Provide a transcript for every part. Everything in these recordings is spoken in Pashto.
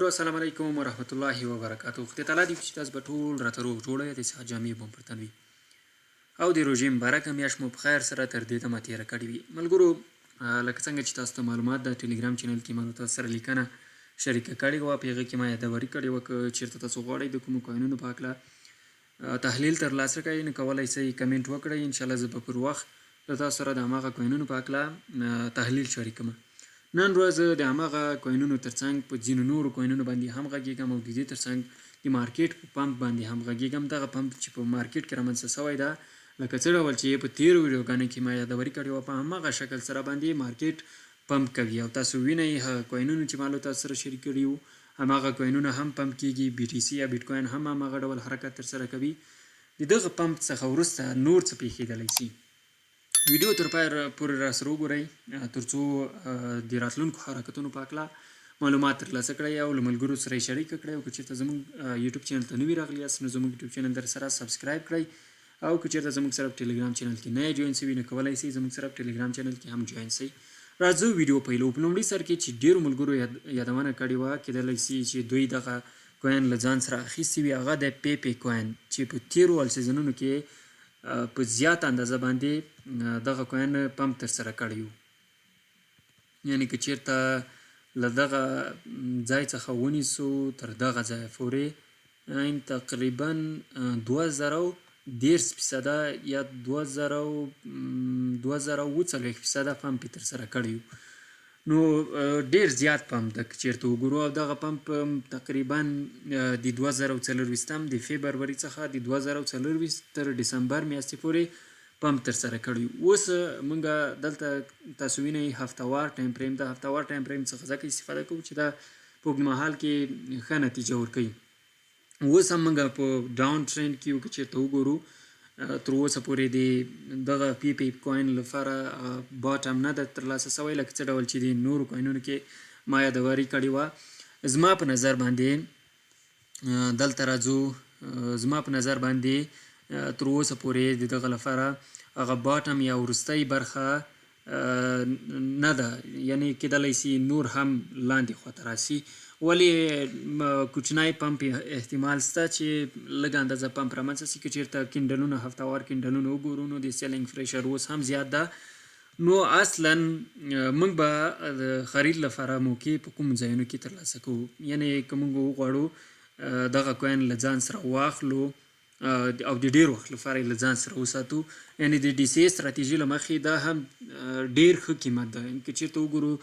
ملګرو السلام علیکم ورحمت الله وبرکاتو. خدای تعالی دې چې تاسو به ټول راته روغ جوړه د صحت جامې به پر تن وي او د روژې مبارکه میاشت مو په خیر سره تر دې دمه تېره کړې وي. ملګرو لکه څنګه چې تاسو ته معلومات د ټلګرام چینل کې ما تاسو سره لیکنه شریکه کړې وه، په هغه کې ما یادوري کړې وه که چېرته تاسو غواړئ د کومو کوینونو په هکله تحلیل ترلاسه کړئ نو کولی شئ کمنټ وکړئ. انشاءالله زه به پر وخت د تاسو سره د هماغه کوینونو په هکله تحلیل شریکوم. نن ورځ د هماغه کوینونو ترڅنګ په ځینو نورو کوینونو باندې هم غږیږم او د دې ترڅنګ د مارکیټ په پمپ باندې هم غږیږم. دغه پمپ چې په مارکیټ کې رامنځته شوی ده لکه څه ډول چې په تېرو ویډیوګانو کې ما یادوري کړې وه، په هماغه شکل سره باندې مارکیټ پمپ کوي او تاسو وینئ هغه کوینونو چې ما له تاسو سره شریک کړي وو هماغه کوینونه هم پمپ کیږي. بي ټي سي یا بیټ کوین هم هماغه ډول حرکت ترسره کوي. د دغه پمپ څخه وروسته نور څه پیښیدلی شي ویډیو تر پایه پورې راسره وګورئ تر څو د راتلونکو حرکتونو په هکله معلومات ترلاسه کړئ او له ملګرو سره یې شریکه کړئ. او که چېرته زموږ یوټیوب چینل ته نوي راغلي یاست نو زموږ یوټیوب چینل در سره سبسکرایب کړئ او که چېرته زموږ سره په ټلګرام چینل کې نه یې جوین شوي نو کولی شئ زموږ سره په ټلګرام چینل کې هم جوین شئ. راځو ویډیو پیلو. په لومړي سر کې چې ډېرو ملګرو یادونه کړې وه کیدلی شي چې دوی دغه کوین له ځان سره اخیستی وي، هغه د پی کوین چې په تېرو سیزنونو کې په زیات اندازه باندې دغه کوین پمپ ترسره کړی وو. یعنې که چېرته له دغه ځای څخه ونیسو تر دغه ځایه پورې تقریبا 2010% یا 2040% پمپ یې ترسره کړی وو. نو ډېر زیات پمپ ده که چېرته وګورو او دغه پمپ تقریبا د 2024 د فبروري څخه د 2024 تر ډسمبر میاشتې پورې پمپ ترسره کړی وو. اوس موږ دلته تاسو وینئ هفتهوار ټایم فریم ده. هفتهوار ټایم فریم څخه ځکه استفاده کوو چې دا په اوږدمهال کې ښه نتیجه ورکوي. اوس هم موږ په ډاون ټرینډ کې یو که چېرته وګورو تر اوسه پورې د دغه پی کوین لپاره باټم نه ده ترلاسه شوی لکه څه ډول چې د نورو کوینونو کې ما یادوري کړې وه. زما په نظر باندې دلته راځو، زما په نظر باندې تر اوسه پورې د دغه لپاره هغه باټم یا وروستی برخه نه ده، یعنې کیدلی شي نور هم لاندې خواته راسي. ولې کوچنی پمپ احتمال شته چې لږ اندازه پمپ رامنځته شي. که چېرته کینډلونه هفتهوار کینډلونه وګورو نو د سیلینګ پریشر اوس هم زیات ده. نو اصلا موږ به د خرید لپاره موقع په کوم ځایونو کې ترلاسه کوو، یعنې که موږ وغواړو دغه کوین له ځان سره واخلو او د ډېر وخت لپاره یې له ځان سره وساتو، یعنې د ډي سی اې ستراتیژي له مخې دا هم ډېر ښه قیمت ده. که چېرته وګورو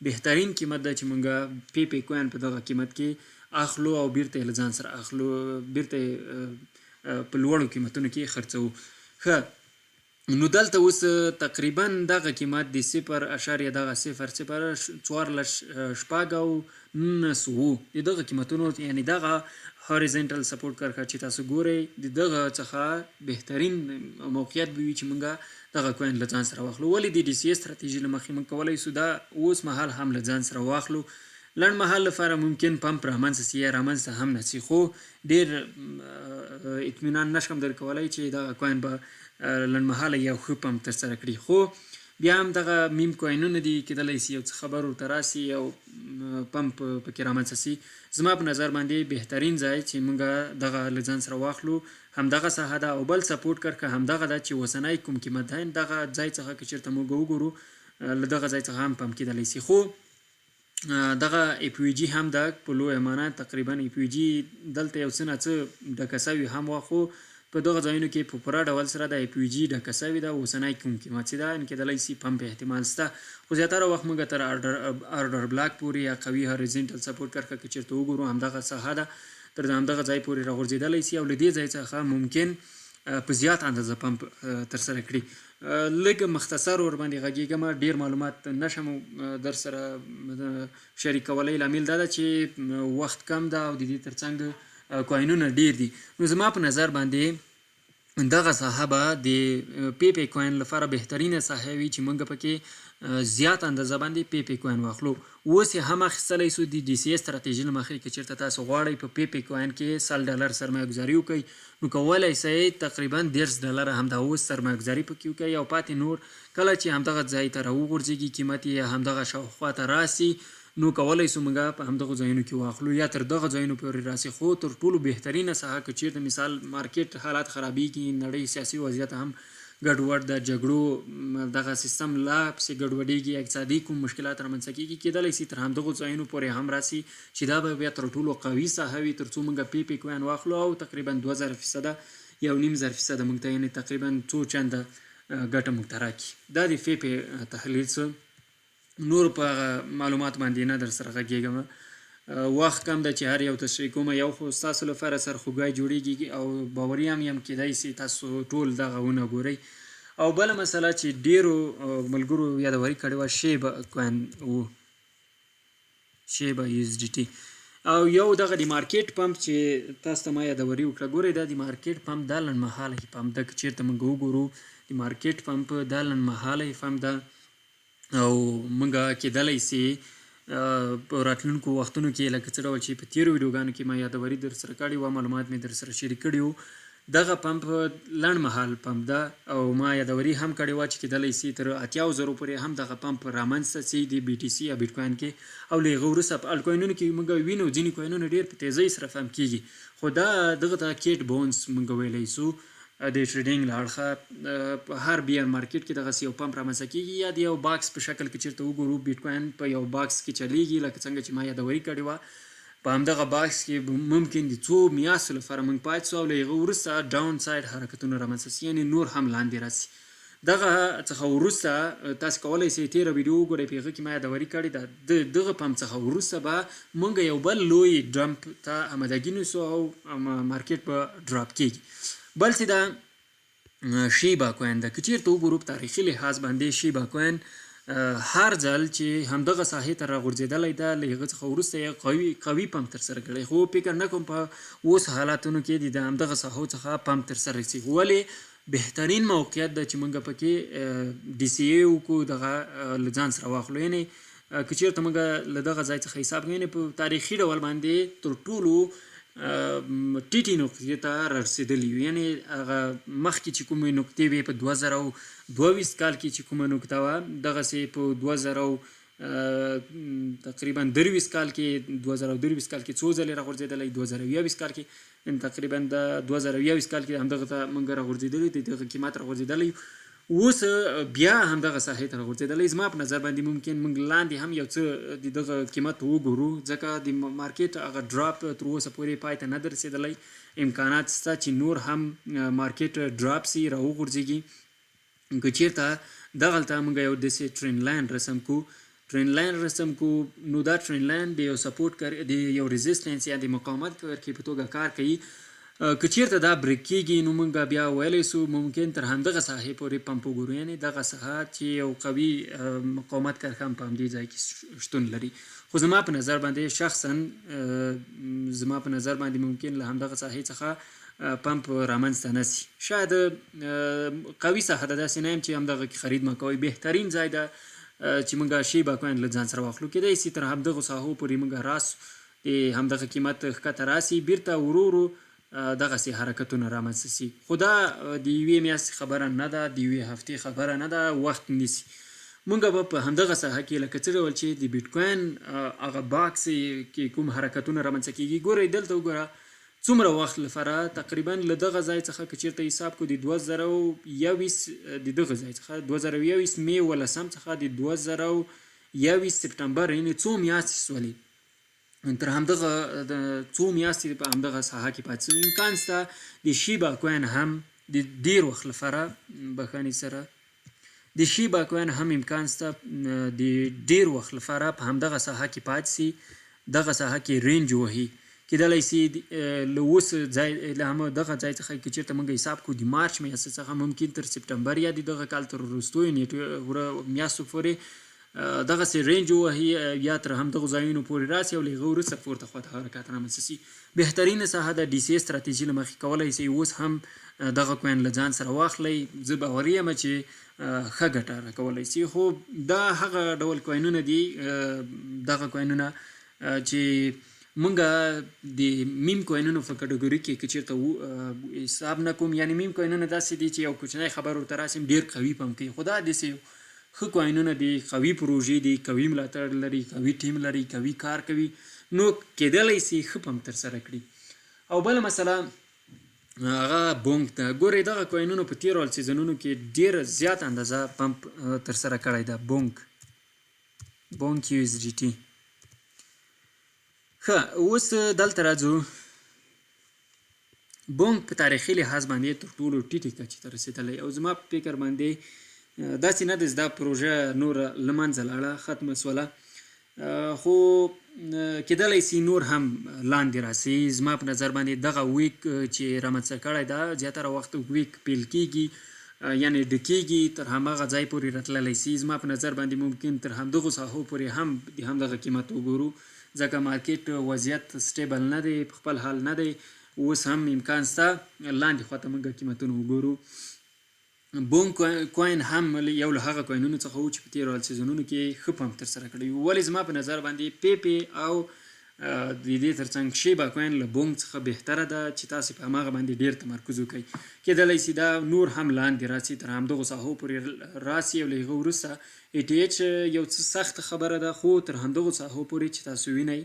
بهترین قیمت ده چې موږ پی کوین په دغه قیمت کې اخلو او بیرته یې له ځان سره اخلو، بیرته یې په لوړو قیمتونو کې خرڅوو. ښه نو دلته اوس تقریبا دغه قیمت د 0.1414 د دغه قیمتونو، یعنې دغه هاریزنټل سپورټ کرښه چې تاسو ګورئ د دغه څخه بهترین موقعیت به وي چې موږ دغه کوین له ځان سره واخلو. ولې د ډي سی اې ستراتیژي له مخې موږ کولی شو دا اوس مهال هم له ځان سره واخلو. لنډ مهال لپاره ممکن پمپ رامنځته شي یا رامنځته هم نه شي، خو ډېر اطمینان نشم درکولی چې دغه کوین به لنډمهاله یو ښه پمپ ترسره کړي. خو بیا هم دغه میم کوینونه دي، کیدلی شي یو څه خبر ورته راسي او پمپ پکې رامنځته شي. زما په نظر باندې بهترین ځای چې موږ دغه له ځان سره واخلو همدغه ساحه ده او بل سپورټ کرښه همدغه ده چې اوسنی کوم قیمت ده دغه ځای څخه که چېرته موږ وګورو له دغه ځای څخه هم پمپ کیدلی شي. خو دغه اف وي جي هم ده په لویه معنا، تقریبا اف وي جي دلته یو څه نه څه ډکه شوي هم وه، خو په دغه ځایونو کې په پوره ډول سره د اف وي جي ډکه شوې ده. اوسنی کوم قیمت چې ده کیدلی شي پمپ احتمال شته، خو زیاتره وخت موږ تر آرډر بلاک پورې یا قوي هاریزنټل سپورټ کرښه که چېرته وګورو همدغه ساحه ده تر همدغه ځای پورې راغورځېدلی شي او له دې ځای څخه ممکن په زیات اندازه پمپ ترسره کړي. لږ مختصر ورباندې غږېږم، ډېر معلومات نشم در سره شریکولی. لامل دا ده چې وخت کم ده او د دې ترڅنګ کوینونه ډېر دي. نو زما په نظر باندې دغه ساحه به د پی کوین لپاره بهترینه ساحه وي چې موږ پکې زیات اندازه باندې پی کوین واخلو. اوس یې هم اخیستلی شو د ډي سی اې ستراتیژي له مخې. که چېرته تاسو غواړئ په پی کوین کې $100 سرمایه ګزاري وکړئ نو کولی شئ تقریبا $10 همدا اوس سرمایه ګزاري پکې وکړئ او پاتې نور کله چې همدغه ځای ته راوغورځېږي قیمت یې همدغه شاوخوا ته راسي نو کولی سو موږ په همدغه ځایونو کې واخلو یا تر دغه ځایونو پورې راسي. خو تر ټولو بهترینه ساحه که چیرته مثال مارکیټ حالات خرابېږي، نړۍ سیاسي وضعیت هم ګډوډ د جګړو دغه سیستم لا پسې ګډوډېږي، اقتصادي کوم مشکلات رامنځته کېږي، کېدلی سي تر همدغو ځایونو پورې هم راسي چې دا به بیا تر ټولو قوي ساحه وي تر څو موږ پی پی کوین واخلو او تقریبا 2000% 1.5% موږ ته یعنې تقریبا څو چنده ګټه موږ ته راکړي. دا د پی پی تحلیل څه نور په معلومات باندې نه در سره غږېږم، وخت کم ده چې هر یو تشریح کوم. یو خو ستاسو لپاره سرخوږی جوړېږي او باوري هم یم کېدای سي تاسو ټول دغه ونه ګورئ. او بله مسله چې ډېرو ملګرو یادوري کړې وه شیبا کوین و، شیبا یو اس ډي ټي، او یو دغه د مارکیټ پمپ چې تاسو ته ما یادوري وکړه. ګورئ دا د مارکیټ پمپ دا لنډمهاله پمپ ده، که چېرته موږ وګورو د مارکیټ پمپ دا لنډمهاله پمپ ده او موږ کېدلی سي په راتلونکو وختونو کې لکه څه ډول چې په تېرو ویډیوګانو کې ما یادوري در سره کړې وه، معلومات مې در سره شریک کړي وو. دغه پمپ لنډمهال پمپ ده او ما یادوري هم کړې وه چې کېدلی سي تر 80,000 پورې هم دغه پمپ رامنځته سي د بي ټي سي یا بیټ کوین کې. او له هغه وروسته په الکوینونو کې موږ وینو ځینې کوینونه ډېر په تیزۍ سره پمپ کېږي، خو دا دغه ته کیټ بونس موږ ویلی سو د ټریډینګ له اړخه په هر بیر مارکیټ کې دغسې یو پمپ رامنځته کېږي یا د یو باکس په شکل کې چېرته وګورو بیټ کوین په یو باکس کې چلیږي لکه څنګه چې ما یادوري کړې وه. په همدغه باکس کې ممکن د څو میاشتو لپاره موږ پاتې سو او له هغه وروسته ډاون ساید حرکتونه رامنځته سي، یعنې نور هم لاندې راسي. دغه څخه وروسته تاسو کولی سئ تېره ویډیو وګورئ، په هغه کې ما یادوري کړې ده د دغه پمپ څخه وروسته به موږ یو بل لوی ډمپ ته آمدګي نیسو او مارکیټ به ډراپ کېږي. بل څه ده شیبا کوین ده، که چېرته وګورو په تاریخي لحاظ باندې شیبا کوین هر ځل چې همدغه ساحې ته راغورځېدلی ده له هغه څخه وروسته یې قوي پمپ ترسره کړی، خو فکر نه کوم په اوس حالاتونو کې د همدغه ساحو څخه پمپ ترسره شي. ولې بهترین موقعیت ده چې موږ پکې ډي سی اے وکړو، دغه له ځان سره واخلو. یعنې که چېرته موږ له دغه ځای څخه حساب کوو، یعنې په تاریخي ډول باندې تر ټولو ټیټې نقطې ته رارسېدلي یو، یعنې هغه مخکې چې کومې نقطې وې په 2022 کال کې چې کومه نقطه وه دغسې په 2000 تقریبا 23 کال کې 2023 کال کې څو ځلې راغورځېدلی، 2021 کال کې تقریبا د 2021 کال کې همدغه ته موږ راغورځېدلي، د دغه قیمت راغورځېدلی، اوس بیا همدغه ساحې ته راغورځېدلی. زما په نظر باندې ممکن موږ لاندې هم یو څه د دغه قیمت وګورو، ځکه د مارکیټ هغه ډراپ تر اوسه پورې پای ته نه ده رسېدلی. امکانات شته چې نور هم مارکیټ ډراپ سي، راوغورځېږي. که چېرته دغلته موږ یو داسې ټرین لاین رسم کو نو دا ټرین لاین د یو سپورټ د یو ریزسټنس یا د مقاومت په توګه کار کوي. که چېرته دا بریک کېږي نو موږ بیا ویلی سو ممکن تر همدغه ساحې پورې پمپ وګورو، یعنې دغه ساحه چې یو قوي مقاومت کرښه هم په همدې ځای کې شتون لري. خو زما په نظر باندې شخصا ممکن له همدغه ساحې څخه پمپ رامنځته نه سي. شاید قوي ساحه ده، داسې نه یم چې همدغه کې خرید مه کوئ. بهترین ځای ده چې موږ شیبا کوین له ځان سره واخلو، کېدای سي تر همدغو ساحو پورې موږ راسو، د همدغه قیمت ښکته راسي، بیرته ورو ورو دغسې حرکتونه رامنځته سي. خو دا د یوې میاشتې خبره نه ده، د یوې هفتې خبره نه ده، وخت نیسي. موږ به په همدغه ساحه کې لکه څه ډول چې د بیټ کوین هغه باکس کې کوم حرکتونه رامنځته کېږي، ګورئ دلته وګوره څومره وخت لپاره تقریبا له دغه ځای څخه که چېرته حساب کړو د 2021 د دغه ځای څخه 2021 مې 11 څخه د 2021 سپټمبر، یعنې څو میاشتې شولې تر همدغه څو میاشتې په همدغه ساحه کې پاتې شوي. امکان شته د شیبا کوین هم د ډېر وخت لپاره بښنې سره د شیبا کوین هم امکان شته د ډېر وخت لپاره په همدغه ساحه کې پاتې سي، دغه ساحه کې رینج وهي. کېدلی سي له اوس ځای له همدغه ځای څخه که چېرته موږ حساب کړو د مارچ میاشتې څخه ممکن تر سپټمبر یا د دغه کال تر وروستیو میاشتو پورې دغسې رینج ووهي یا تر همدغو ځایونو پورې راسي او له هغه وروسته پورته خواته حرکات رامنځته سي. بهترینه ساحه د ډي سی اے ستراتیژي له مخې کولی سئ اوس هم دغه کوین له ځان سره واخلئ. زه باوري یم چې ښه ګټه راکولی سي. خو دا هغه ډول کوینونه دي، دغه کوینونه چې مونږ د میم کوینونو په کټګوري کې که چېرته حساب نه کوم، یعنې میم کوینونه داسې دي چې یو کوچنی خبر ورته راسي ډېر قوي پمپ کوي، خو دا داسې ښه کوینونه دي، قوي پروژې دي، قوي ملاتړ لري، قوي ټیم لري، قوي کار کوي، نو کیدلی سي ښه پمپ ترسره کړي. او بله مسله هغه بونک ده. ګورئ دغه کوینونو په تیرو سیزنونو کې ډېره زیات اندازه پمپ ترسره کړی ده. بونک USDT. ښه، اوس دلته راځو. بونک په تاریخي لحاظ باندې تر ټولو ټیټې کچې ته رسېدلی، او زما په فکر باندې داسې نه ده چې دا پروژه نوره له منځه لاړه، ختمه سوله، خو کیدلی سي نور هم لاندې راسي. زما په نظر باندې دغه ویک چې رامنځته کړی ده زیاتره وخت ویک پیل کیږي، یعنی ډکیږي، تر هماغه ځای پورې راتللی سي. زما په نظر باندې ممکن تر همدغو ساحو پورې هم د همدغه قیمت وګورو، ځکه مارکیټ وضعیت سټیبل نه دی، په خپل حال نه دی. اوس هم امکان شته لاندې خواته موږ قیمتونه وګورو. بونک کوین هم یو له هغه کوینونو څخه و چې په تیرو سیزنونو کې ښه پمپ ترسره کړی و. ولې زما په نظر باندې پی او د دې ترڅنګ شیبا کوین له بونک څخه بهتره ده چې تاسې په هماغه باندې ډېر تمرکز وکړئ. کیدلی سي دا نور هم لاندې راسي، تر همدغو ساحو پورې راسي، او له هغه وروسته ATH یو څه سخته خبره ده، خو تر همدغو ساحو پورې چې تاسو وینئ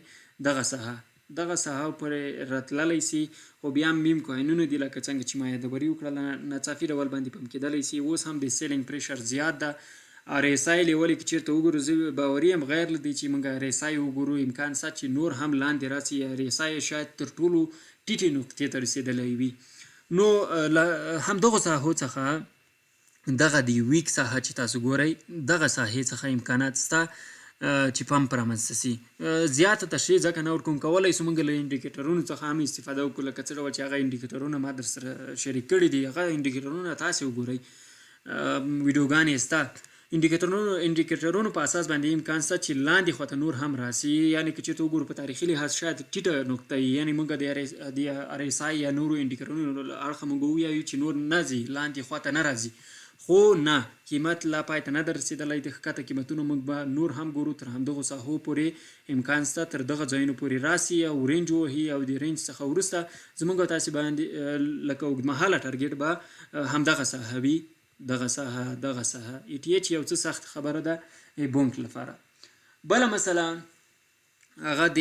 دغه ساحه پورې راتللی سي. خو بیا هم میم کوینونه دي لکه څنګه چې ما یادوري وکړله، ناڅاپي ډول باندې پمپ کیدلی سي. اوس هم د سیلینګ پریشر زیات ده. RSI لیول کې چیرته وګورو، زه باوري یم غیر له دې چې موږ RSI وګورو امکان شته چې نور هم لاندې راسي. RSI شاید تر ټولو ټیټې نقطې ته رسېدلی وي. نو له همدغو ساحو څخه دغه د ویک ساحه چې تاسو ګورئ، دغه ساحې څخه امکانات شته چې پمپ رامنځته سي. زیاته تشریح ځکه نه ورکوم، کولی سو موږ له انډیکیټرونو څخه هم استفاده وکړو، لکه څه ډول چې هغه انډیکیټرونه ما در سره شریک کړي دي. هغه انډیکیټرونه تاسې وګورئ، ویډیوګانې شته. انډیکیټرونو په اساس باندې امکان شته چې لاندې خواته نور هم راسي. یعنې که چېرته وګورو په تاریخي لحاظ شاید ټیټه نقطه وي، یعنې موږ د RSI یا نورو انډیکیټرونو له اړخه موږ ووایو چې نور نه ځي، لاندې خواته نه راځي. خو نه، قیمت لا پای ته نه ده رسېدلی. د ښکته قیمتونه موږ به نور هم ګورو، تر همدغو ساحو پورې امکان شته تر دغه ځایونو پورې راسي او رینج ووهي، او د رینج څخه وروسته زموږ او تاسې باندې لکه اوږدمهاله ټارګېټ به همدغه ساحه وي، دغه ساحه. ATH یو څه سخت خبره ده بونک لپاره. بله مسله هغه د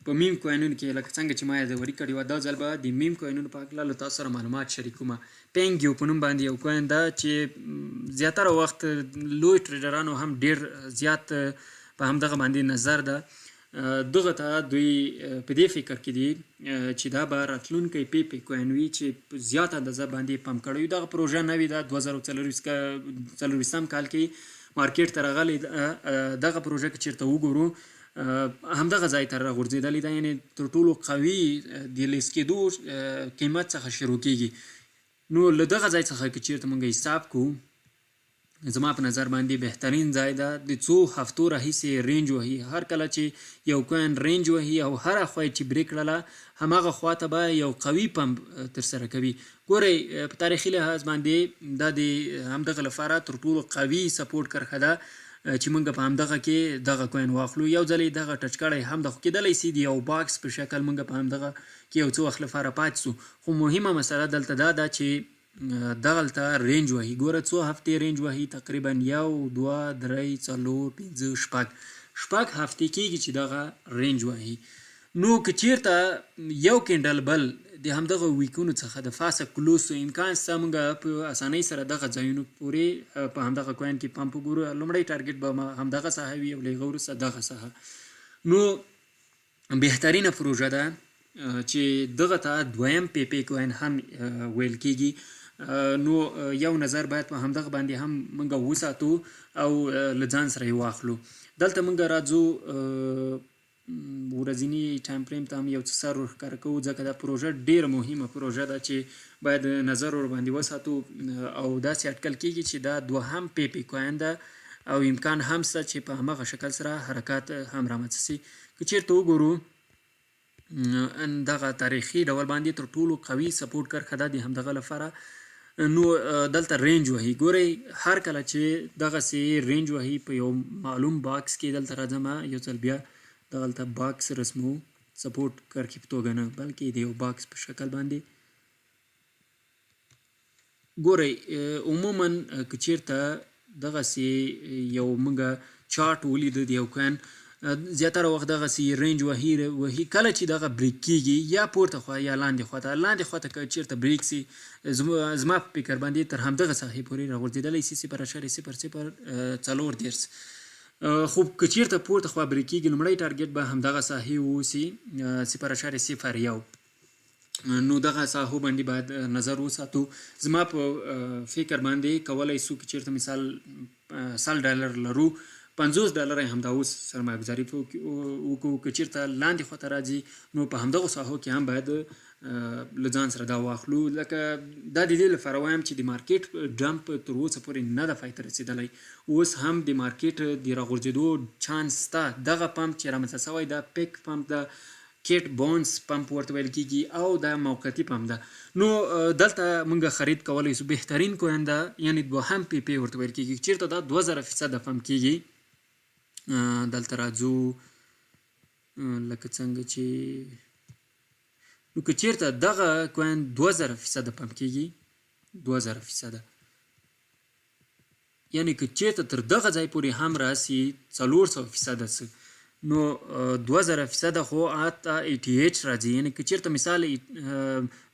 په میم کوینونو کې لکه څنګه چې ما یادوري کړې وه، دا ځل به د میم کوینونو په هکله له تاسو سره معلومات شریکومه. پینګ یو په نوم باندې یو کوین ده چې زیاتره وخت لوی ټریډرانو هم ډېر زیات په همدغه باندې نظر ده. دغه ته دوی په دې فکر کې دي چې دا به راتلونکی پی کوین وي چې په زیاته اندازه باندې پمپ کړی وي. دغه پروژه نوې ده، 2024 کال کې مارکیټ ته راغلی. دغه پروژه که چېرته وګورو همدغه ځای ته راغورځېدلې ده، یعنې تر ټولو قوي د لیست کېدو قیمت څخه شروع کېږي. نو له دغه ځای څخه که چېرته موږ حساب کوو، زما په نظر باندې بهترین ځای ده. د څو هفتو راهیسې رینج وهي. هر کله چې یو کوین رینج وهي او هره خوا چې بریک کړله، هماغه خواته به یو قوي پمپ ترسره کوي. ګورئ په تاریخي لحاظ باندې دا د همدغه لپاره تر ټولو قوي سپورټ کرښه ده چې موږ په همدغه کې دغه کوین واخلو. یو ځل یې دغه ټچ کړی هم ده، خو کیدلی سي د یو باکس په شکل موږ په همدغه کې یو څه وخت لپاره پاتې سو. خو مهمه مسله دلته دا ده چې دغلته رینج وهي. ګوره څو هفتې رینج وهي، تقریبا 1 2 3 4 5 شپږ هفتې کېږي چې دغه رینج وهي. نو که چېرته یو کینډل بل د همدغه ویکونو څخه د فاسه کلوز سو، امکان شته موږ په اسانۍ سره دغه ځایونو پورې په همدغه کوین کې پمپ وګورو. لومړی ټارګېټ به همدغه ساحه وي او له هغه وروسته دغه ساحه. نو بهترینه پروژه ده چې دغه ته دویم پی کوین هم ویل کېږي. نو یو نظر باید په همدغه باندې هم موږ وساتو او له ځان سره یې واخلو. دلته موږ راځو ورځني ټایم فریم ته هم یو څه سر ورښکاره کوو، ځکه دا پروژه ډېره مهمه پروژه ده چې باید نظر ورباندې وساتو. او داسې اټکل کېږي چې دا دوهم پی کوین ده او امکان هم شته چې په همغه شکل سره حرکات هم رامنځته سي. که چېرته وګورو دغه تاریخي ډول باندې تر ټولو قوي سپورټ کرښه ده د همدغه لپاره. نو دلته رینج وهي. ګورئ هر کله چې دغسې رینج وهي په یو معلوم باکس کې، دلته راځم یو ځل بیا دغلته باکس رسمو، سپورټ کرښې په توګه نه بلکې د یو باکس په شکل باندې. ګورئ عموما که چېرته دغسې یو موږ چارټ ولید د یو کوین زیاتره وخت دغسې رینج وهي کله چې دغه بریک کېږي یا پورته خوا یا لاندې خوا ته که چېرته بریک سي زما په فکر باندې تر همدغه ساحې پورې راغورځېدلی سي 0.004 خو که چېرته پورته خوا بریک کېږي لومړی ټارګټ به همدغه ساحې واوسي 0.01 نو دغه ساحو باندې باید نظر وساتو. زما په فکر باندې کولی سو که چېرته مثال $100 لرو $50 یې همدا اوس سرمایه ګزاري وکړو. که چېرته لاندې خواته راځي نو په همدغو ساحو کې هم باید له ځان سره دا واخلو. لکه دا د دې لپاره وایم چې د مارکیټ ډمپ تر اوسه پورې نه ده پای ته رسېدلی. اوس هم د مارکیټ د راغورځېدو چانس شته. دغه پمپ چې رامنځته شوی دا پیک پمپ ده، کیټ بونس پمپ ورته ویل کېږي او دا موقتي پمپ ده. نو دلته موږ خرید کولی سو. بهترین کوین ده یعنې دوهم پی پی ورته ویل کېږي. چېرته دا 2000% پمپ کېږي. دلته راځو لکه څنګه چې نو که چېرته دغه کوین 2000% پمپ کېږي 2000% یعنې که چېرته تر دغه ځای پورې هم راسي 400% څه نو 2000% خو حتی 88 راځي. یعنې که چېرته مثال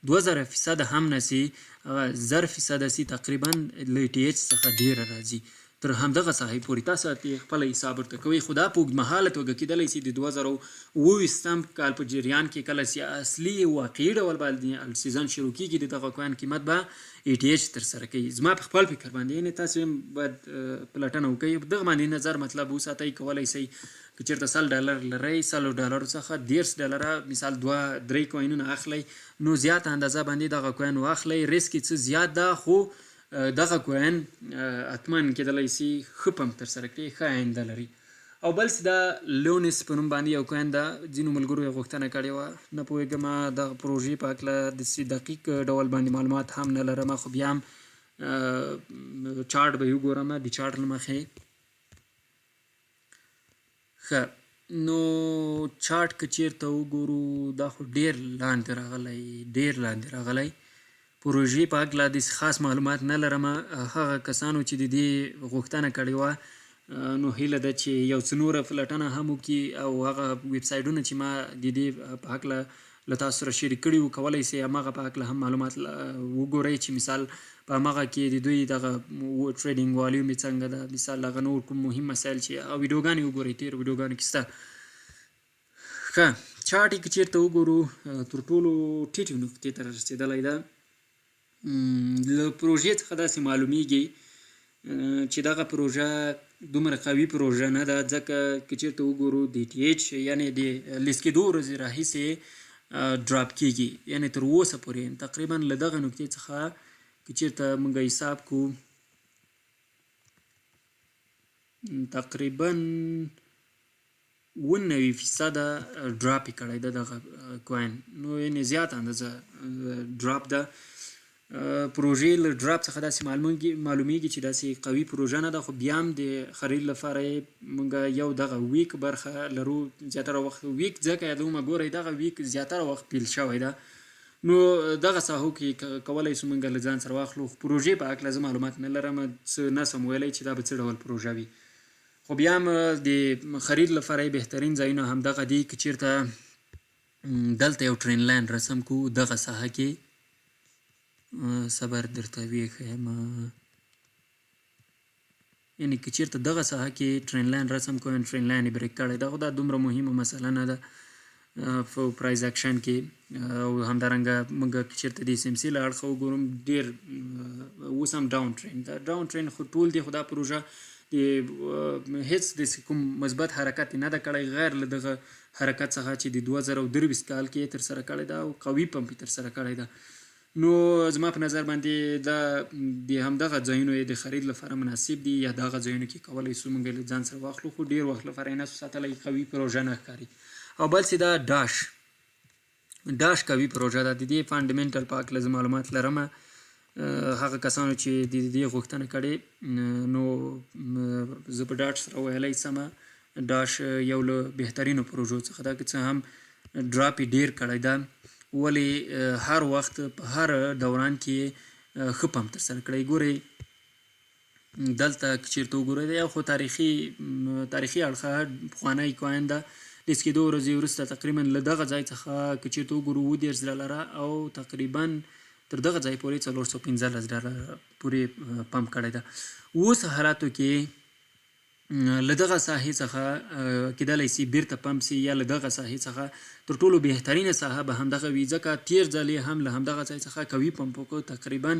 2000% هم نسي 1000% سي تقریبا له 88 څخه ډېره راځي تر همدغه ساحې پورې. تاسو خپل حساب ورته کوئ. خو دا په اوږدمهاله توګه کېدلی سي د 2020 کال په جریان کې کله چې اصلي واقعي ډول باندې سیزن شروع کېږي د دغه کوین قیمت به 88 ترسره کوي. زما په خپل فکر باندې یعنې تاسو هم باید پلټنه وکړئ. په دغه باندې نظر مطلب وساتئ. کولی سئ که چېرته $100 لرئ $100 څخه $10 مثال 2-3 کوینونه اخلئ نو زیاته اندازه باندې دغه کوین واخلئ. ریسک یې څه زیات ده خو دغه کوین حتما کېدلی سي ښه پمپ ترسره کړي، ښه آینده لري. او بل څه دا لونس په نوم باندې یو کوین ده. ځینو ملګرو یې غوښتنه کړې وه. نه پوهېږم دغه پروژې په هکله داسې دقیق ډول باندې معلومات هم نه لرم. خو بیا هم چارټ به یې وګورم د چارټ له مخې. ښه نو چارټ که چېرته وګورو دا خو ډېر لاندې راغلی. پروژې په هکله داسې خاص معلومات نه لرم. هغه کسانو چې د دې غوښتنه کړې وه نو هیله ده چې یو څه نوره پلټنه هم وکړي او هغه ویبسایټونه چې ما د دې په هکله له تاسو سره شریک کړي وو کولی سئ هماغه په هکله هم معلومات وګورئ چې مثال په هماغه کې د دوی دغه ټریډینګ والیوم یې څنګه ده، مثال هغه نور کوم مهم مسایل چې ویډیوګانې وګورئ تېرو ویډیوګانو کې شته. ښه چارټ یې که چېرته وګورو تر ټولو ټیټې نقطې ته رسېدلی ده. له پروژې څخه داسې معلومیږي چې دغه پروژه دومره قوي پروژه نه ده. ځکه که چېرته وګورو د TH یعنې د لیست کېدو ورځې راهیسې ډراپ کېږي. یعنې تر اوسه پورې تقریبا له دغه نقطې څخه که چېرته موږ حساب کړو تقریبا 90% ډراپ یې کړی ده دغه کوین. نو یعنې زیاته اندازه ډراپ ده. پروژې له ډراپ څخه داسې معلومیږي چې داسې قوي پروژه نه ده. خو بیا هم د خرید لپاره یې موږ یو دغه ویک برخه لرو. زیاتره وخت ویک ځکه یادوم ګورئ دغه ویک زیاتره وخت پیل شوی ده. نو دغه ساحو کې کولی سو موږ له ځان سره واخلو. پروژې په هکله زه معلومات نه لرم. څه نسم ویلی چې دا به څه ډول پروژه وي. خو بیا هم د خرید لپاره یې بهترین ځایونه همدغه دي. که چېرته دلته یو ټرین لاین رسم کړو دغه ساحه کې صبر درته وښیم. یعنې که چېرته دغه ساحه کې ټرین لاین رسم کوو ټرین لاین یې بریک کړی ده. خو دا دومره مهمه مسله نه ده په پرایز اکشن کې. او همدارنګه موږ که چېرته د SMC له اړخه وګورم ډېر اوس هم ډاون ټرین ده. ډاون ټرین خو ټول دی خو دا پروژه هیڅ داسې کوم مثبت حرکت نه ده کړی غیر له دغه حرکت څخه چې د 2023 کال کې یې ترسره کړی ده او قوي پمپ یې ترسره کړی ده. نو زما په نظر باندې دا د همدغه ځایونو د خرید لپاره مناسب دي. یا دغه ځایونو کې کولی سو موږ له ځان سره واخلو. خو ډېر وخت لپاره یې نه سو ساتلی. قوي پروژه نه ښکاري. او بل څه دا ډاش قوي پروژه ده. د دې فانډامنټل په هکله زه معلومات لرم. هغه کسانو چې د دې غوښتنه کړې نو زه په ډاټ سره ویلی سمه ډاش یو له بهترینو پروژو څخه ده. که څه هم ډراپ یې ډېر کړی ده ولې هر وخت په هر دوران کې ښه پمپ ترسره کړی. ګورئ دلته که چېرته وګورئ د یو خو تاریخي اړخه پخوانی کوین ده لیست کېدو ورځې وروسته تقریبا له دغه ځای څخه که چېرته وګورو $30 او تقریبا تر دغه ځای پورې $415 پورې پمپ کړی ده. اوس حالاتو کې له دغه ساحې څخه کېدلی سي بیرته پمپ سي یا له دغه ساحې څخه تر ټولو بهترینه ساحه به همدغه وي ځکه تیر ځل یې هم له همدغه ځای څخه قوي پمپ وکړو. تقریبا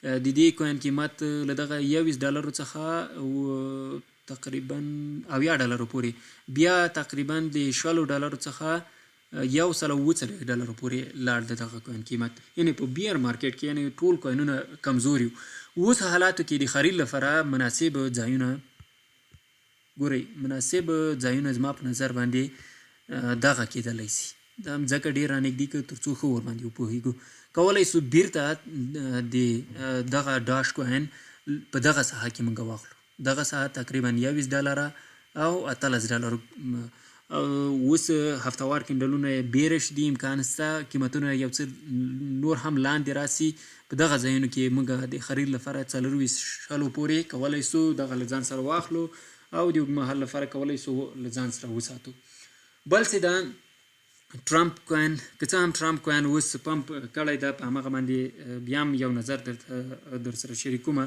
د دې کوین قیمت له دغه $20 څخه تقریبا $80 پورې بیا تقریبا د $20 څخه $140 پورې لاړ د دغه کوین قیمت، یعنی په بیر مارکیټ کې یعنی ټول کوینونه کمزوري وو. اوس حالاتو کې د خرید لپاره مناسب ځایونه ګورئ، مناسب ځایونه زما په نظر باندې دغه کېدلی سي. دا ځکه ډېر رانږدې که تر څو ښه ورباندې وپوهېږو. کولی سو بیرته د دغه ډاش کوین په دغه ساحه کې موږ واخلو. دغه ساحه تقریبا $20 او $18. اوس هفتوار کینډلونه یې بیرش دي، امکان شته قیمتونه یو څه نور هم لاندې راسي. په دغه ځایونو کې موږ د خرید لپاره 24 پورې کولی سو دغه له ځان سره واخلو او د اوږدمهال لپاره کولی سو له ځان سره وساتو. بل څه ده ټرمپ کوین، که څه هم ټرمپ کوین اوس پمپ کړی ده، په همغه باندې بیا هم یو نظر در سره شریکومه.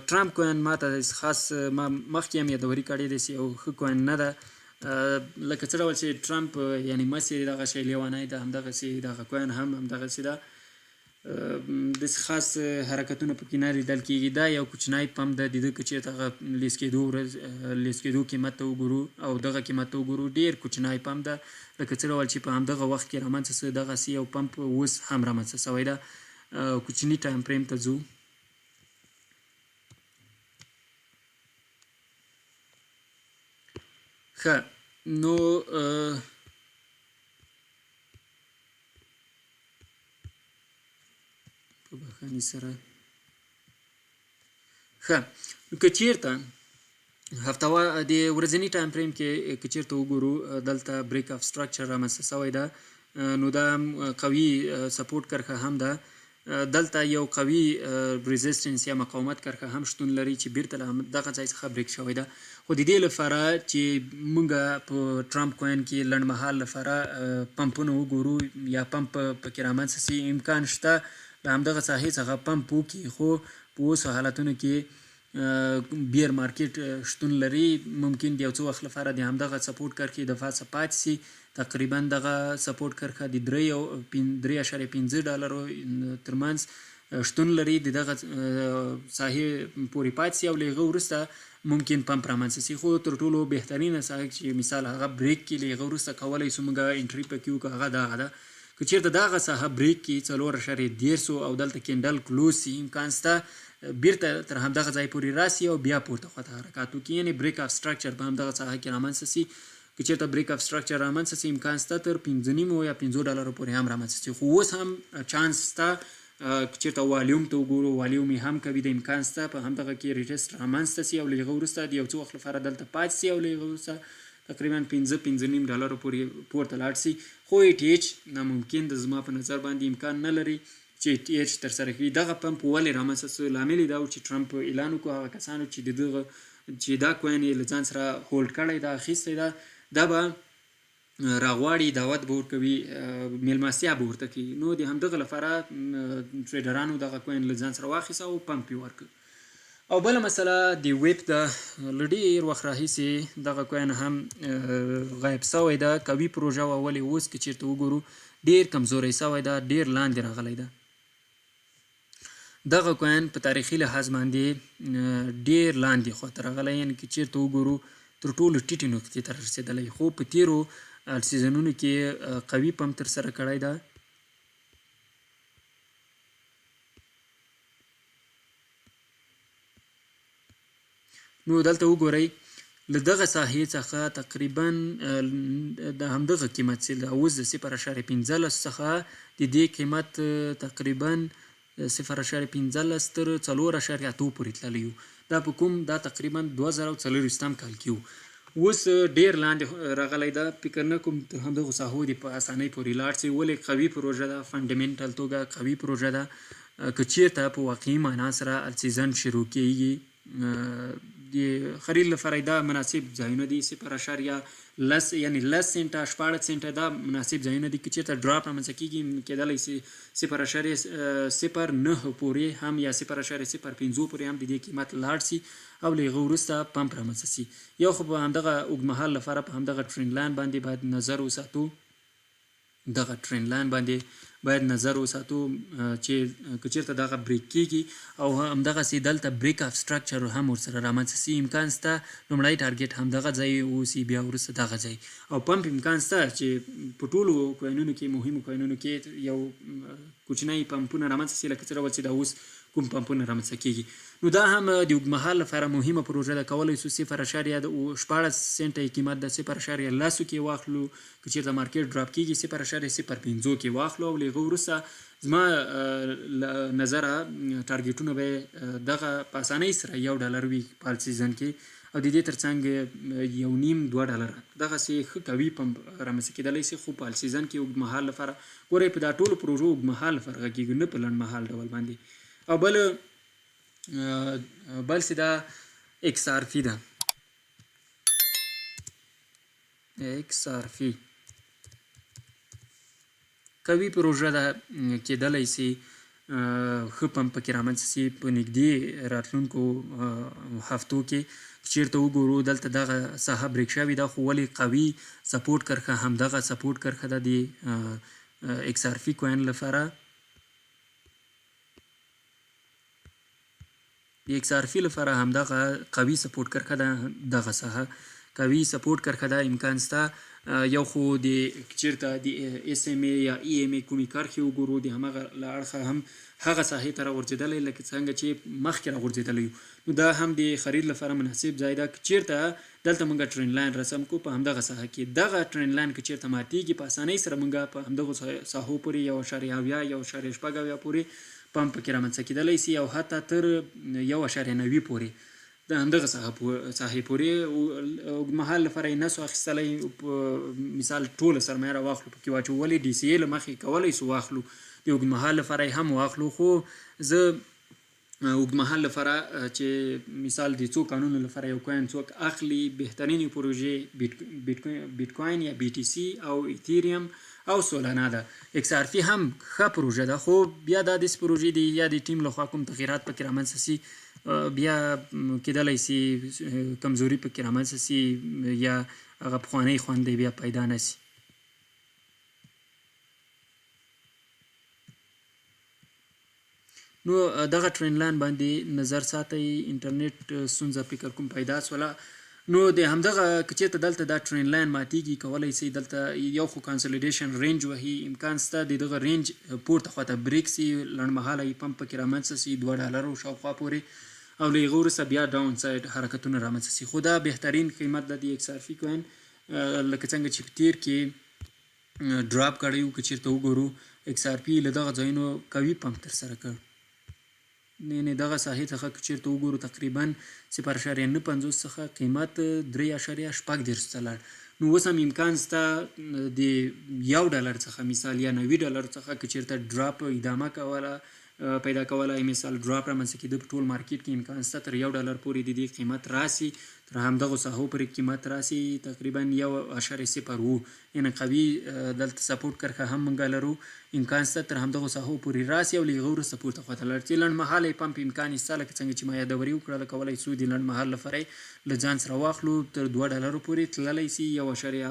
ټرمپ کوین ما ته خاص ما مخکې هم یادوري کړې ده چې یو ښه کوین نه ده. لکه څه ډول چې ټرمپ یعنی مسې دغه شی لیونی ده، همدغسې دغه کوین هم همدغسې ده. داسې خاص حرکتونه پکې نه لیدل کېږي. دا یو کوچنی پمپ ده، د ده که چېرته هغه لیست کېدو قیمت ته وګورو او دغه قیمت ته وګورو ډېر کوچنی پمپ ده. لکه څه ډول چې په همدغه وخت کې رامنځته سوی دغسې یو پمپ اوس هم رامنځته سوی ده. کوچني ټایم فریم ته ځو. ښه نو په بخښنې سره ښه نو که چېرته هفتوار د ورځني ټایم فریم کې که چېرته وګورو دلته بریک اف سټرکچر رامنځته سوی ده، نو دا قوي سپورټ کرښه هم ده. دلته یو قوي ریزسټنس یا مقاومت کرښه هم شتون لري چې بیرته له دغه ځای څخه بریک شوی ده. خو د دې لپاره چې موږ په ټرمپ کوین کې لنډمهال لپاره پمپونه وګورو یا پمپ پکې رامنځته سي، امکان شته له همدغه ساحې څخه پمپ وکړي. خو په اوسو حالتونو کې بیر مارکیټ شتون لري، ممکن د یو څه وخت لپاره د همدغه سپورټ کرښې د پاسه پاتې سي. تقریبا دغه سپورټ کرښه د $3.5 ترمنځ شتون لري، د دغه ساحې پورې پاتې سي او له هغه وروسته ممکن پمپ رامنځته سي. خو تر ټولو بهترینه ساحه چې مثال هغه بریک کړي، له هغه وروسته کولی سو موږ انټري پکې وکړو، هغه دغه ده. که چېرته دغه ساحه بریک کړي 4.13 او دلته کینډل کلوز سي، امکان شته بیرته تر همدغه ځای پورې راسي او بیا پورته خواته حرکات وکړي، یعنې بریک اف سټرکچر په همدغه ساحه کې رامنځته سي. که چېرته بریک اف سټرکچر رامنځته سي، امکان شته تر $5.5 یا $5 پورې هم رامنځته سي. خو اوس هم چانس شته که چېرته والیوم ته وګورو، والیوم یې هم کوي، د امکان شته په همدغه کې ریټسټ رامنځته سي او له هغه وروسته د یو څه وخت لپاره دلته پاتې سي او له هغه وروسته تقریبا $5.5 پورې پورته لاړ سي. خو ETH ناممکن د زما په نظر باندې امکان نه لري چې ETH ترسره کړي. دغه پمپ ولې رامنځته سو؟ لامل یې دا و چې ټرمپ اعلان وکړو هغه کسانو چې د دغه چې دا کوین یې له ځان سره هولډ کړی ده، اخیستی ده، دا به راغواړي، دعوت به ورکوي، میلمستیا به ورته کوي. نو د همدغه لپاره ټریډرانو دغه کوین له ځان سره واخیسته او پمپ یې ورکړ. او بله مسله د ویب ده. له ډېر وخت راهیسې دغه کوین هم غایب سوی ده. قوي پروژه وه، ولې اوس که چېرته وګورو ډېر کمزوری سوی ده، ډېر لاندې راغلی ده. دغه کوین په تاریخي لحاظ باندې ډېر لاندې خواته راغلی، یعنې که چېرته وګورو تر ټولو ټیټې نقطې ته رسېدلی. خو په تېرو سیزنونو کې قوي پمپ ترسره کړی ده. نو دلته وګورئ له دغه ساحې څخه تقریبا د همدغه قیمت چې د اوس د 0.15 څخه د دې قیمت تقریبا 0.15 تر 4.8 پورې تللی و. دا په کوم دا تقریبا 2024 کال کې و. اوس ډېر لاندې راغلی ده. فکر نه کوم تر همدغو ساحو دې په اسانۍ پورې لاړ سي، ولې قوي پروژه ده، فنډامنټل توګه قوي پروژه ده. که چېرته په واقعي معنا سره السیزن شروع کېږي د خرید لپاره دا مناسب ځایونه دي 0.10 یعنی 10 سنټه 14 سنټه دا مناسب ځایونه دي که چېرته ډراپ رامنځته کېږي کېدلی سي 0.09 پورې هم یا 0.05 پورې هم د دې قیمت لاړ سي او له هغه وروسته پمپ رامنځته سي. یو خو په همدغه اوږدمهال لپاره په همدغه ټرینډ لاین باندې باید نظر وساتو دغه ټرینډ لاین باندې باید نظر وساتو چې که چېرته دغه بریک کېږي او همدغسې دلته بریک اف سټرکچر هم ورسره رامنځته سي امکان شته لومړی ټارګټ همدغه ځای واوسي بیا وروسته دغه ځای او پمپ امکان شته چې په ټولو کوینونو کې مهمو کوینونو کې یو کوچنی پمپونه رامنځته سي لکه څه ډول چې دا اوس کوم پمپونه رامنځته کېږي. نو دا هم د اوږدمهال لپاره مهمه پروژه ده. کولی شو 0.14 سنټه یې قیمت د 0.10 کې واخلو که چېرته مارکیټ ډراپ کېږي 0.05 کې واخلو او له هغه وروسته زما له نظره ټارګټونه به دغه په اسانۍ سره $1 وي په هر سیزن کې او د دې ترڅنګ $1.5-2 دغسې ښه قوي پمپ رامنځته کېدلی سي خو په هر سیزن کې اوږدمهال لپاره ګورئ په دا ټولو پروژو اوږدمهال لپاره غږېږو نه په لنډمهال ډول باندې. او بل چې دا XRP ده XRP قوي پروژه ده کېدلی سي ښه پمپ پکې رامنځته سي په نږدې راتلونکو هفتو کې چېرته وګورو دلته دغه ساحه بریک شوې ده خو ولې قوي سپورټ کرښه همدغه سپورټ کرښه ده د XRP کوین لپاره. د XRP لپاره همدغه قوي سپورټ کرښه ده دغه ساحه قوي سپورټ کرښه ده امکان شته یو خو د چېرته د SMA یا EMA کومې کرښې وګورو د همغه له اړخه هم هغه ساحې ته راغورځېدلی لکه څنګه چې مخکې راغورځېدلی یو نو دا هم د خرید لپاره مناسب ځای ده. که چېرته دلته موږ ټرینډ لاین رسم کو په همدغه ساحه کې دغه ټرینډ لاین که چېرته ماتېږي په اسانۍ سره موږ په همدغو ساحو پورې 1.7 پورې پمپ پکې رامنځته کېدلی سي او حتی تر 1.9 پورې د همدغه ساحې پورې اوږدمهال لپاره یې نسو اخیستلی مثال ټوله سرمایه راواخلو پکې واچو ولې DCA له مخې کولی سو واخلو د اوږدمهال لپاره یې هم واخلو خو زه اوږدمهال لپاره چې مثال د څو کانونو لپاره یو کوین څوک اخلي بهترینې پروژې بیټکوین یا BTC او ایتیریم او سولانا ده. XRP هم ښه پروژه ده خو بیا دا داسې پروژې دي یا د ټیم لخوا کوم تغیرات پکې رامنځته سي بیا کېدلی سي کمزوري پکې رامنځته سي یا هغه پخوانی خوند دی بیا پیدا نه سي. نو دغه ټرینډ لاین باندې نظر ساتئ. انټرنیټ ستونزه فکر کوم پیدا سوله نو د همدغه که چېرته دلته دا ټرینډ لاین ماتېږي کولی سي دلته یو خو کانسولیډیشن رینج وهي امکان شته د دغه رینج پورته خواته بریک سي لنډمهاله یې پمپ پکې رامنځته سي $2 شاوخوا پورې او له هغه وروسته بیا ډاون ساید حرکتونه رامنځته سي خو دا بهترین قیمت ده د XRP کوین لکه څنګه چې په تیر کې ډراپ کړی و که چېرته وګورو XRP له دغه ځایونو قوي پمپ ترسره کړ نه دغه ساحې څخه که چېرته وګورو تقریبا 0.950 څخه قیمت 3.8 ته لاړ نو اوس هم امکان شته د $1 څخه مثال یا $90 څخه که چېرته ډراپ ادامه کوله پیدا کولی مثال ډراپ رامنځته کېده په ټول مارکیټ کې امکان شته تر $1 پورې د دې قیمت راسي تر همدغو ساحو پورې قیمت راسي تقریبا 1.0 یعنې قوي دلته سپورټ کرښه هم موږ لرو امکان شته تر همدغو ساحو پورې راسي او له هغه وروسته پورته خواته لاړ چې لنډمهاله یې پمپ امکان شته لکه څنګه چې ما یادوري وکړله کولی شو د لنډمهال لپاره یې له ځان سره واخلو تر $2 پورې تللی سي 1.9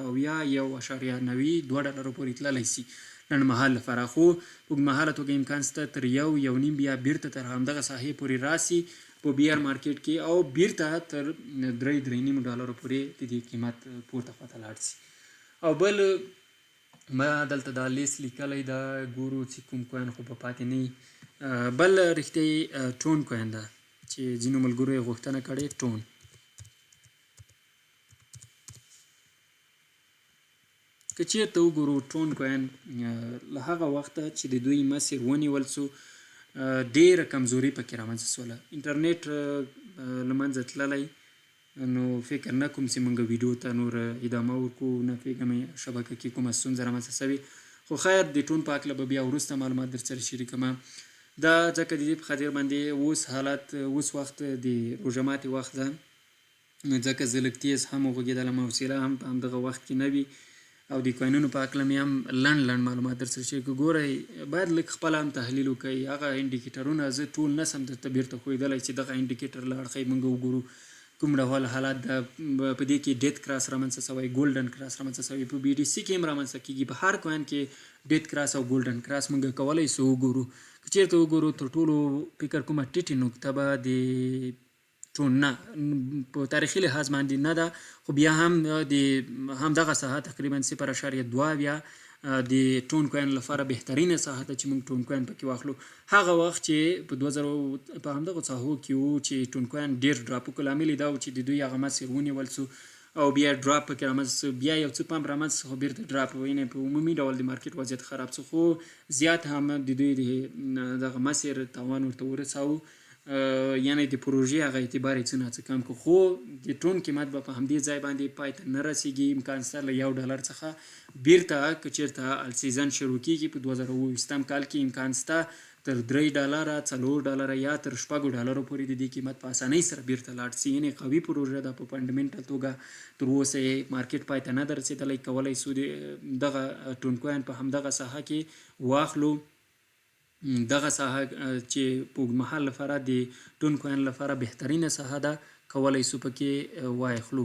$2 پورې تللی سي لنډمهال لپاره خو اوږدمهاله توګه امکان شته تر 1.5 بیا بیرته تر همدغه ساحې پورې راسي په BR مارکیټ کې او بیرته تر $3.5 پورې د دې قیمت پورته خواته لاړ سي. او بل ما دلته دا لیست لیکلی ده ګورو چې کوم کوین خو به پاتې نه وي بل رښتیایي ټون کوین ده چې ځینو ملګرو یې غوښتنه کړې ټون که چېرته وګورو ټون کوین له هغه وخته چې د دوی مسیر ونیول سو ډېره کمزوري پکې رامنځته سوله انټرنیټ له منځه تللی نو فکر نه کوم چې موږ ویډیو ته نور ادامه ورکړو نه فکر مې شبکه کې کومه ستونزه رامنځته سوې خو خیر د ټون په هکله به بیا وروسته معلومات در سره شریکوم. دا ځکه د دې په خاطر باندې اوس وخت د روژه ماتي وخت ده، ځکه زه لږ تیز هم وغږېدلم، حوصله هم په همدغه وخت کې نه وي، او د کوینونو په هکله مې هم لنډ معلومات در سره شریک کړو. ګورئ باید لږ خپله هم تحلیل وکړئ. هغه انډیکیټرونه زه ټول نه سم درته بیرته ښویدلی چې دغه انډیکیټر له اړخه یې موږ وګورو کوم ډول حالات ده. په دې کې ډیت کراس رامنځته شوی، ګولډن کراس رامنځته شوی، په بي ډي سی کې هم رامنځته کېږي. په هر کوین کې ډیت کراس او ګولډن کراس موږ کولی سو وګورو. که چېرته وګورو تر ټولو فکر کومه ټیټې نقطه به د ټون نه په تاریخي لحاظ باندې نه ده، خو بیا هم د همدغه ساحه تقریبا 0.2 د ټون کوین لپاره بهترینه ساحه ده چې موږ ټون کوین پکې واخلو. هغه وخت چې په 2000 په همدغه ساحو کې وو چې ټون کوین ډیر ډراپ وکړ، لامل یې دا و چې د دوی هغه مسیر ونیول سو او بیا ډراپ پکې رامنځته سو، بیا یو څه پمپ رامنځته سو، بیرته ډراپ وینې په عمومي ډول د مارکیټ وضعیت خراب سو، خو زیات هم د دوی دغه مسیر تاوان ورته ورساوه، یعنی د پروژې هغه اعتبار یې څه نه څه کم کړ. خو د ټون قیمت به په همدې ځای باندې پای ته نه رسیږي. امکان شته له $1 څخه بیرته که چېرته السیزن شروع کېږي په 2020 کال کې امکان شته تر $3 $4 یا تر $6 پورې د دې قیمت په اسانۍ سره بیرته لاړ شي. یعنې قوي پروژه ده، په فنډامنټل توګه تر اوسه یې مارکیټ پای ته نه ده رسېدلی. کولی سو دغه ټون کوین په همدغه ساحه کې واخلو. دغه ساحه چې په اوږدمهال لپاره د ټون کوین لپاره بهترینه ساحه ده، کولی سو پکې واخلو.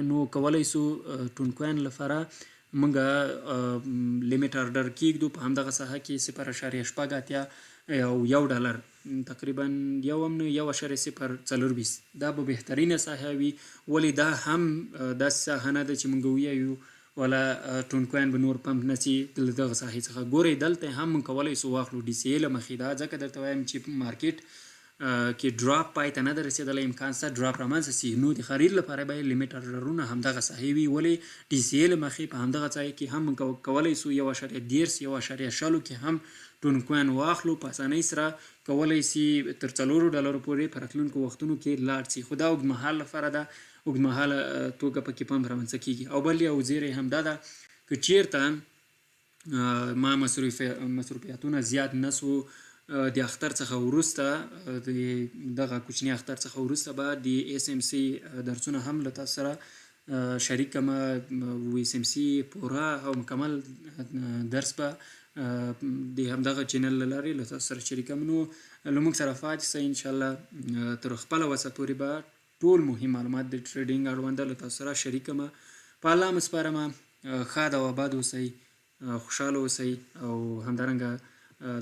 نو کولی سو ټون کوین لپاره موږ لیمیټ آرډر کېږدو په همدغه ساحه کې 0.8 او $1 تقریبا 1.024 دا به بهترینه ساحه وي. ولې دا هم داسې ساحه نه ده چې موږ ویایو ولا ټون کوین به نور پمپ نشي له دغه ساحې څخه. ګورئ دلته هم موږ کولی سو واخلو ډي سی اې له مخې. دا ځکه درته وایم چې مارکیټ کې ډراپ پای ته نه ده رسېدلی، امکان شته ډراپ رامنځته شي. نو د خرید لپاره به لیمیټ آرډرونه همدغه ساحې وي. ولې ډي سی اې له مخې په همدغه ځای کې هم کولی سو 1.10 1.0 کې هم ټون کوین واخلو. په اسانۍ سره کولی سي تر $4 پورې په راتلونکو وختونو کې لاړ شي، خو دا اوږدمهال لپاره ده، اوږدمهاله توګه پکې پمپ رامنځته کېږي. او بل یو زیری هم دا ده که چېرته ما مصروفیتونه زیات نه سو د اختر څخه وروسته، دغه کوچني اختر څخه وروسته به د اس ام سی درسونه هم له تاسو سره شریک کړم. اس ام سی پوره او مکمل درس به د همدغه چینل له لارې له تاسو سره شریکوم. نو له موږ سره پاتې سئ انشاءالله تر خپله وسه پورې به ټول مهم معلومات د ټریډینګ اړونده له تاسو سره شریکوم. په الله مو سپارم. ښاد او آباد اوسئ، خوشحاله اوسئ، او همدارنګه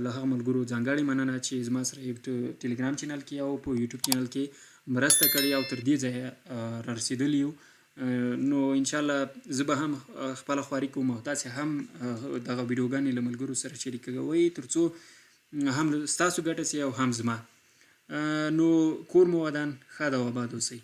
له هغه ملګرو ځانګړې مننه چې زما سره یې ټلیګرام چینل کې او په یوټیوب چینل کې مرسته کړې او تر دې ځایه را رسېدلي یو. نو انشاءالله زه به هم خپله خواري کوم او تاسې هم دغه ویډیوګانې له ملګرو سره شریکوئ تر څو هم ستاسو ګټه سي او هم زما. نو کور مو ودان، ښاد او آباد اوسئ.